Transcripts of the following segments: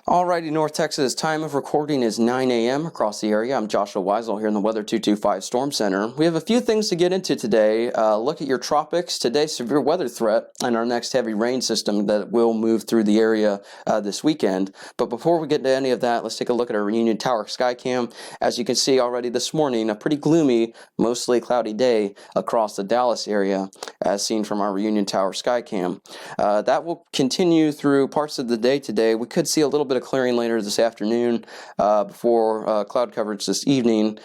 Alrighty, North Texas, time of recording is 9 a.m. across the area. I'm Joshua Wisel here in the Weather 225 Storm Center. We have a few things to get into today. Look at your tropics, today's severe weather threat, and our next heavy rain system that will move through the area this weekend. But before we get to any of that, let's take a look at our Union Tower Skycam. As you can see already this morning, a pretty gloomy, mostly cloudy day across the Dallas area, as seen from our Union Tower Skycam. That will continue through parts of the day today. We could see a little bit of clearing later this afternoon before cloud coverage this evening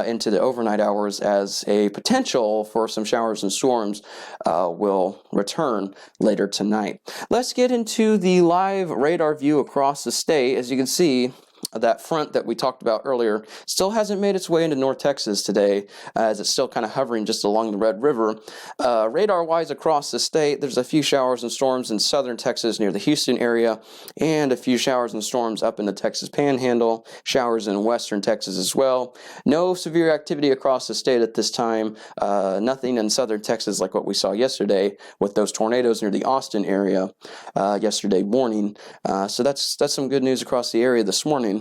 into the overnight hours, as a potential for some showers and storms will return later tonight. Let's get into the live radar view across the state. As you can see, that front that we talked about earlier still hasn't made its way into North Texas today, as it's still kind of hovering just along the Red River. Radar-wise across the state, there's a few showers and storms in southern Texas near the Houston area, and a few showers and storms up in the Texas Panhandle, showers in western Texas as well. No severe activity across the state at this time, nothing in southern Texas like what we saw yesterday with those tornadoes near the Austin area yesterday morning. So that's some good news across the area this morning.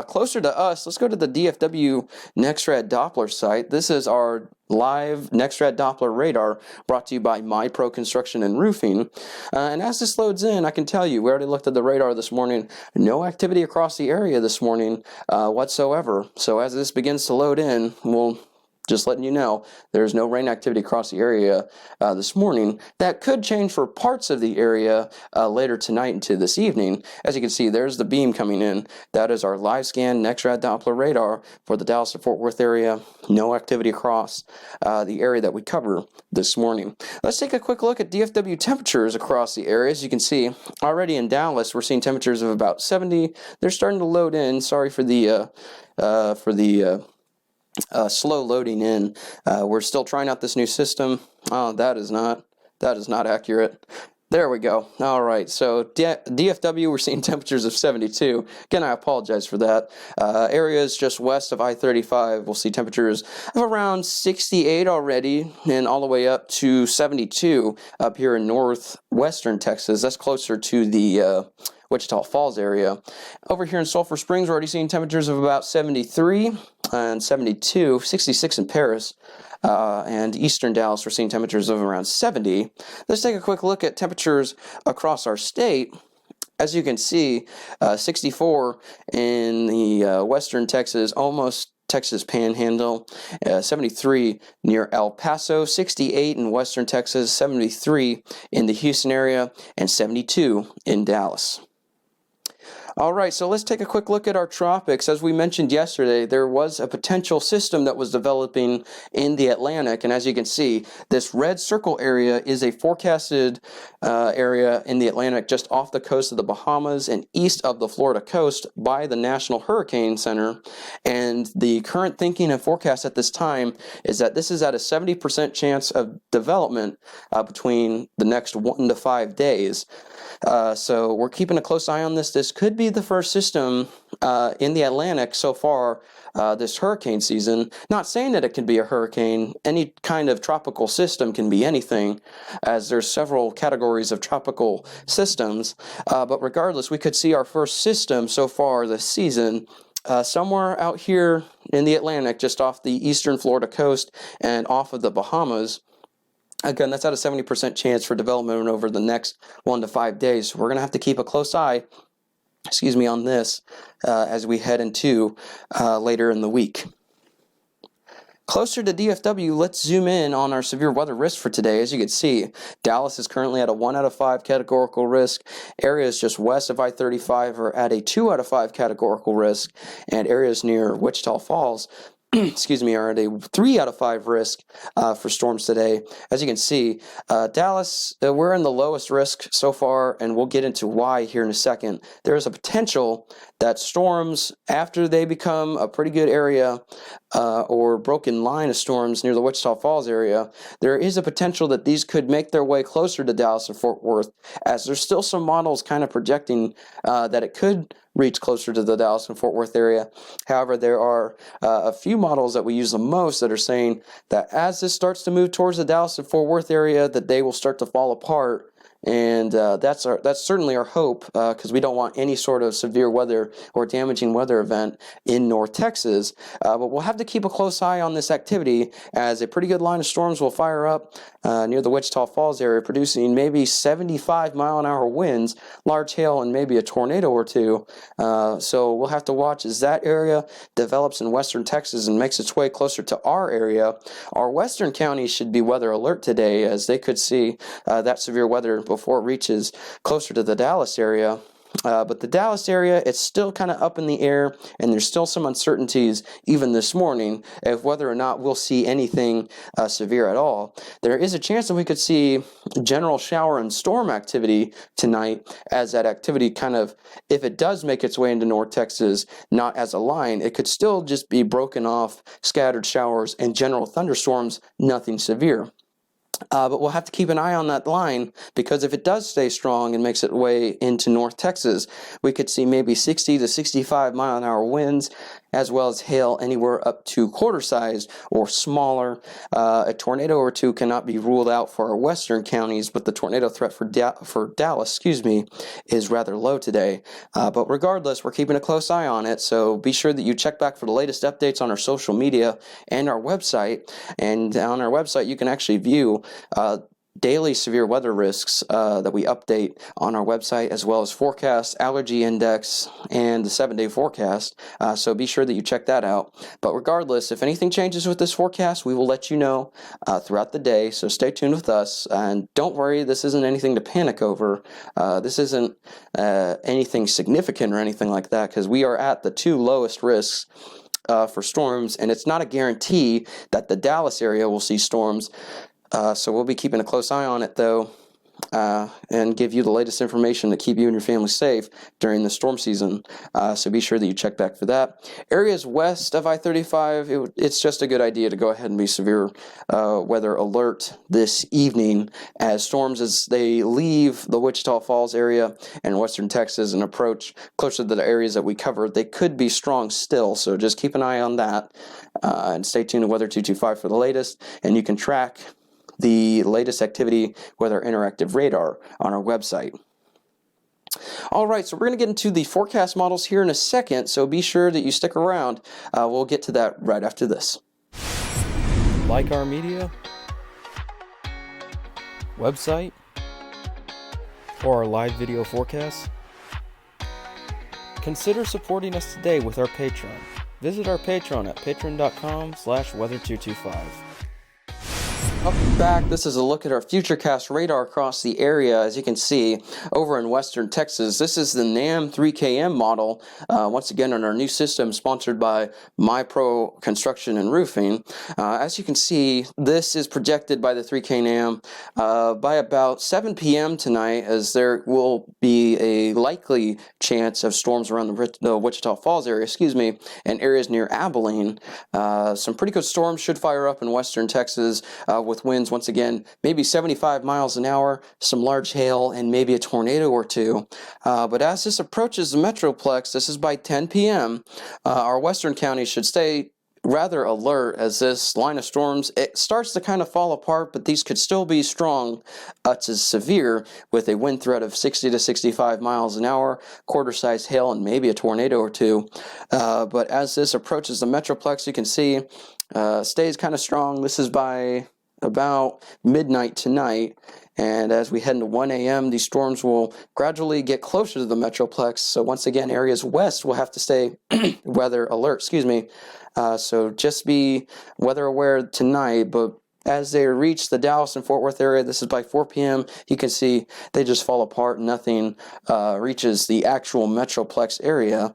Closer to us, let's go to the DFW NextRad Doppler site. This is our live NextRad Doppler radar brought to you by MyPro Construction and Roofing. And as this loads in, I can tell you, we already looked at the radar this morning. No activity across the area this morning whatsoever. So as this begins to load in, we'll just letting you know, there's no rain activity across the area this morning. That could change for parts of the area later tonight into this evening. As you can see, there's the beam coming in. That is our live scan NextRad Doppler radar for the Dallas to Fort Worth area. No activity across the area that we cover this morning. Let's take a quick look at DFW temperatures across the area. As you can see, already in Dallas, we're seeing temperatures of about 70. They're starting to load in. Sorry for the slow loading in. We're still trying out this new system. Oh, that is not accurate. There we go. All right, so DFW, we're seeing temperatures of 72. Again, I apologize for that. Areas just west of I-35, we'll see temperatures of around 68 already, and all the way up to 72 up here in northwestern Texas. That's closer to the Wichita Falls area. Over here in Sulphur Springs, we're already seeing temperatures of about 73 and 72, 66 in Paris. And eastern Dallas, we're seeing temperatures of around 70. Let's take a quick look at temperatures across our state. As you can see, 64 in the western Texas, almost Texas Panhandle, 73 near El Paso, 68 in western Texas, 73 in the Houston area, and 72 in Dallas. All right, so let's take a quick look at our tropics. As we mentioned yesterday, there was a potential system that was developing in the Atlantic, and as you can see, this red circle area is a forecasted area in the Atlantic just off the coast of the Bahamas and east of the Florida coast by the National Hurricane Center. And the current thinking and forecast at this time is that this is at a 70% chance of development between the next 1 to 5 days. So we're keeping a close eye on this. This could be the first system in the Atlantic so far this hurricane season. Not saying that it can be a hurricane. Any kind of tropical system can be anything, as there's several categories of tropical systems. But regardless, we could see our first system so far this season somewhere out here in the Atlantic, just off the eastern Florida coast and off of the Bahamas. Again, that's at a 70% chance for development over the next 1 to 5 days. We're going to have to keep a close eye, on this as we head into later in the week. Closer to DFW, let's zoom in on our severe weather risk for today. As you can see, Dallas is currently at a 1 out of 5 categorical risk. Areas just west of I-35 are at a 2 out of 5 categorical risk, and areas near Wichita Falls are at a 3 out of 5 risk for storms today. As you can see, Dallas, we're in the lowest risk so far, and we'll get into why here in a second. There is a potential that storms, after they become a pretty good area or broken line of storms near the Wichita Falls area, there is a potential that these could make their way closer to Dallas or Fort Worth, as there's still some models kind of projecting that it could reach closer to the Dallas and Fort Worth area. However, there are a few models that we use the most that are saying that as this starts to move towards the Dallas and Fort Worth area, that they will start to fall apart And that's certainly our hope, because we don't want any sort of severe weather or damaging weather event in North Texas. But we'll have to keep a close eye on this activity, as a pretty good line of storms will fire up near the Wichita Falls area, producing maybe 75-mile-an-hour winds, large hail, and maybe a tornado or two. So we'll have to watch as that area develops in western Texas and makes its way closer to our area. Our western counties should be weather alert today, as they could see that severe weather before it reaches closer to the Dallas area. But the Dallas area, it's still kind of up in the air, and there's still some uncertainties even this morning of whether or not we'll see anything severe at all. There is a chance that we could see general shower and storm activity tonight, as that activity kind of, if it does make its way into North Texas, not as a line, it could still just be broken off, scattered showers and general thunderstorms, nothing severe. But we'll have to keep an eye on that line, because if it does stay strong and makes its way into North Texas, we could see maybe 60 to 65-mile-an-hour winds, as well as hail anywhere up to quarter-sized or smaller. A tornado or two cannot be ruled out for our western counties, but the tornado threat for Dallas, is rather low today. But regardless, we're keeping a close eye on it, so be sure that you check back for the latest updates on our social media and our website. And on our website, you can actually view daily severe weather risks that we update on our website, as well as forecast, allergy index, and the 7-day forecast. So be sure that you check that out. But regardless, if anything changes with this forecast, we will let you know throughout the day. So stay tuned with us, and don't worry, this isn't anything to panic over. This isn't anything significant or anything like that, because we are at the 2 lowest risks for storms, and it's not a guarantee that the Dallas area will see storms. So we'll be keeping a close eye on it, though, and give you the latest information to keep you and your family safe during the storm season. So be sure that you check back for that. Areas west of I-35, it's just a good idea to go ahead and be severe weather alert this evening, as storms, as they leave the Wichita Falls area and western Texas and approach closer to the areas that we covered, they could be strong still. So just keep an eye on that, and stay tuned to Weather 225 for the latest, and you can track the latest activity with our interactive radar on our website. All right, so we're going to get into the forecast models here in a second, so be sure that you stick around. We'll get to that right after this. Like our media, website, or our live video forecasts? Consider supporting us today with our Patreon. Visit our Patreon at patreon.com/weather225. Welcome back. This is a look at our Futurecast radar across the area. As you can see, over in western Texas, this is the NAM 3KM model, once again on our new system sponsored by MyPro Construction and Roofing. As you can see, this is projected by the 3K NAM by about 7 p.m. tonight, as there will be a likely chance of storms around the Wichita Falls area, and areas near Abilene. Some pretty good storms should fire up in western Texas, with winds, once again, maybe 75 miles an hour, some large hail, and maybe a tornado or two. But as this approaches the Metroplex, this is by 10 p.m., our western counties should stay rather alert, as this line of storms, it starts to kind of fall apart, but these could still be strong to severe, with a wind threat of 60 to 65 miles an hour, quarter-sized hail, and maybe a tornado or two. But as this approaches the Metroplex, you can see stays kind of strong. This is by about midnight tonight, and as we head into 1 a.m., these storms will gradually get closer to the Metroplex. So once again, areas west will have to stay weather alert, so just be weather aware tonight. But as they reach the Dallas and Fort Worth area, this is by 4 p.m., you can see they just fall apart. Nothing reaches the actual Metroplex area.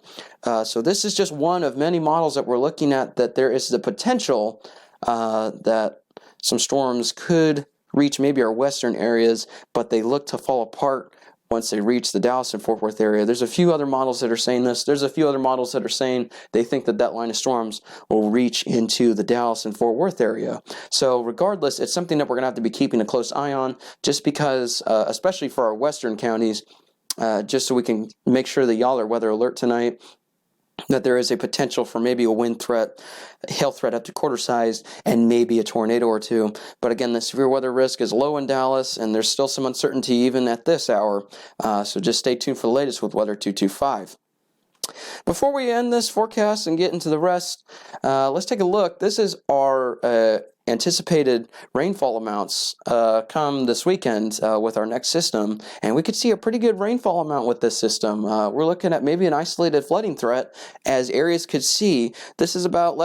So this is just one of many models that we're looking at, that there is the potential that some storms could reach maybe our western areas, but they look to fall apart once they reach the Dallas and Fort Worth area. There's a few other models that are saying this. There's a few other models that are saying they think that line of storms will reach into the Dallas and Fort Worth area. So regardless, it's something that we're going to have to be keeping a close eye on, just because, especially for our western counties, just so we can make sure that y'all are weather alert tonight. that there is a potential for maybe a wind threat, a hail threat up to quarter size, and maybe a tornado or two. But again, the severe weather risk is low in Dallas, and there's still some uncertainty even at this hour. So just stay tuned for the latest with Weather 225. Before we end this forecast and get into the rest, let's take a look. This is our anticipated rainfall amounts come this weekend with our next system, and we could see a pretty good rainfall amount with this system. We're looking at maybe an isolated flooding threat, as areas could see. This is about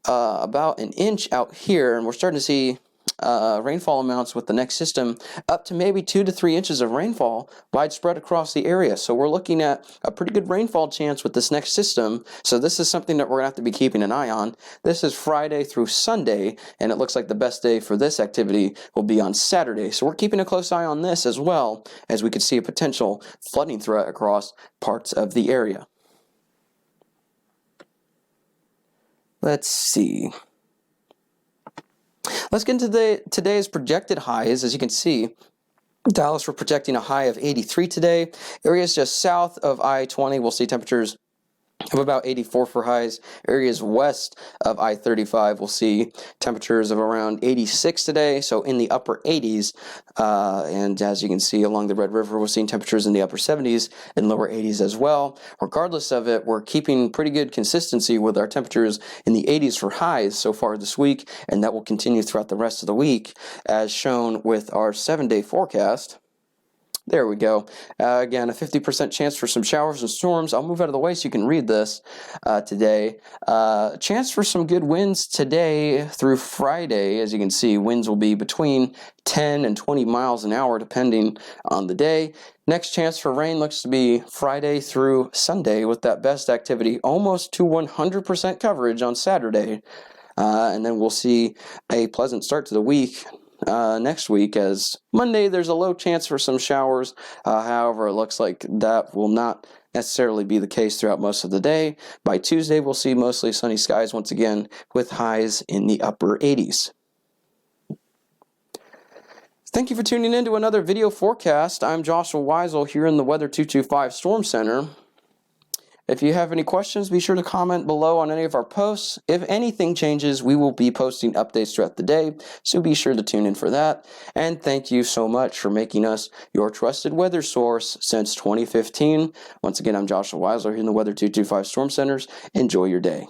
an inch out here, and we're starting to see rainfall amounts with the next system up to maybe 2 to 3 inches of rainfall widespread across the area. So we're looking at a pretty good rainfall chance with this next system. So this is something that we're going to have to be keeping an eye on. This is Friday through Sunday, and it looks like the best day for this activity will be on Saturday. So we're keeping a close eye on this, as well as we could see a potential flooding threat across parts of the area. Let's see. Let's get into today's projected highs. As you can see, Dallas, we're projecting a high of 83 today. Areas just south of I-20 will see temperatures of about 84 for highs. Areas west of I-35 will see temperatures of around 86 today, so in the upper 80s. And as you can see along the Red River, we're seeing temperatures in the upper 70s and lower 80s as well. Regardless of it, we're keeping pretty good consistency with our temperatures in the 80s for highs so far this week, and that will continue throughout the rest of the week, as shown with our 7-day forecast. There we go. Again, a 50% chance for some showers and storms. I'll move out of the way so you can read this today. Chance for some good winds today through Friday. As you can see, winds will be between 10 and 20 miles an hour depending on the day. Next chance for rain looks to be Friday through Sunday, with that best activity almost to 100% coverage on Saturday. And then we'll see a pleasant start to the week next week, as Monday there's a low chance for some showers. However, it looks like that will not necessarily be the case throughout most of the day. By Tuesday, we'll see mostly sunny skies once again, with highs in the upper 80s. Thank you for tuning in to another video forecast. I'm Joshua Wisel here in the Weather 225 Storm Center. If you have any questions, be sure to comment below on any of our posts. If anything changes, we will be posting updates throughout the day, so be sure to tune in for that. And thank you so much for making us your trusted weather source since 2015. Once again, I'm Joshua Wisler here in the Weather 225 Storm Centers. Enjoy your day.